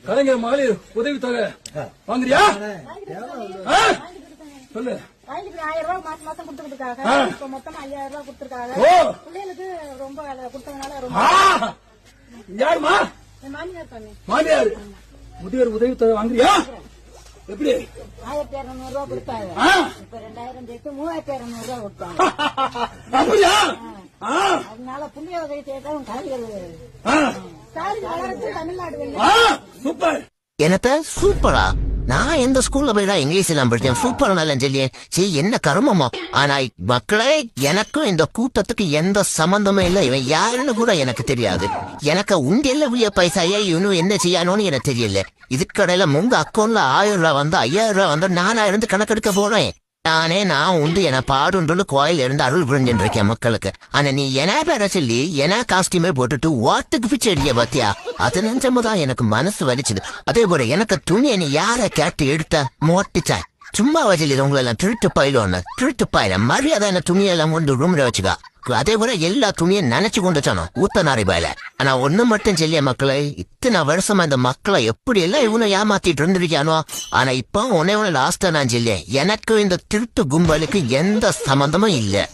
கலைஞர் மகளிர் உதவித்தொகை வாங்குறியா? சொல்லு. 1000 ரூபாய் மாசம் கொடுத்துட்டு இருக்காங்க. இப்ப மொத்தமா 5000 ரூபாய் கொடுத்துருக்காங்க. பிள்ளைகளுக்கு ரொம்ப கொடுத்ததுனால ரொம்ப. யாருமா? மாமியார் பண்ணி. மாமியார் முதியோர் உதவித்தொகை வாங்குறியா? எப்படி? 1200 ரூபாய் கொடுத்தாங்க. இப்ப 2000 சேர்த்து 3200 ரூபாய் கொடுத்தாங்க. அப்படியா? அதனால புள்ளிய உதவி செய்யறதும் தமிழ்நாடு. சூப்பர். என்னத்த சூப்பரா? நான் எந்த ஸ்கூல்ல போய் தான் இங்கிலீஷ் எல்லாம் படிச்சேன். சூப்பர் நல்லா சொல்லியே. சரி என்ன கருமமா? ஆனா மக்களே, எனக்கும் இந்த கூட்டத்துக்கு எந்த சம்பந்தமும் இல்லை. இவன் யாருன்னு கூட எனக்கு தெரியாது. எனக்கு உண்டியல்ல உரிய பைசாயா இவனும் என்ன செய்யணும்னு எனக்கு தெரியல. இதுக்கடையில உங்க அக்கௌண்ட்ல 1000 ரூபாய் வந்து 5000 ரூபாய் வந்து 4000 கணக்கெடுக்க போறேன். நான் உண்டு என பாடுன்னு கோயில் இருந்து அருள் புரிஞ்சுட்டு இருக்கேன் மக்களுக்கு. ஆனா நீ என்ன பேர சொல்லி என்ன காஸ்டியூமே போட்டுட்டு வாட்டுக்கு பிச்சை அடிக்க பாத்தியா? அது நினைச்சம்போதான் எனக்கு மனசு வலிச்சுது. அதே போல எனக்கு துணியை நீ யார கேட்டு எடுத்த மோட்டிச்சா? சும்மா வச்சில் உங்களை எல்லாம் திருட்டு பாயில மரியாதை என்ன துணியெல்லாம் கொண்டு ரூம்ல வச்சுக்கா. அதே போல எல்லா துணியும் நினைச்சு கொண்டு சொன்னோம் ஊத்த நாரி பாயில. ஆனா ஒண்ணு மட்டும் சொல்லிய மக்களை, இத்தனை வருஷமா இந்த மக்களை எப்படி எல்லாம் இவனை ஏமாத்திட்டு இருந்திருக்கானோ. ஆனா இப்ப உன்னை லாஸ்டா நான் சொல்லியேன், எனக்கு இந்த திருட்டு கும்பலுக்கு எந்த சம்பந்தமும் இல்ல.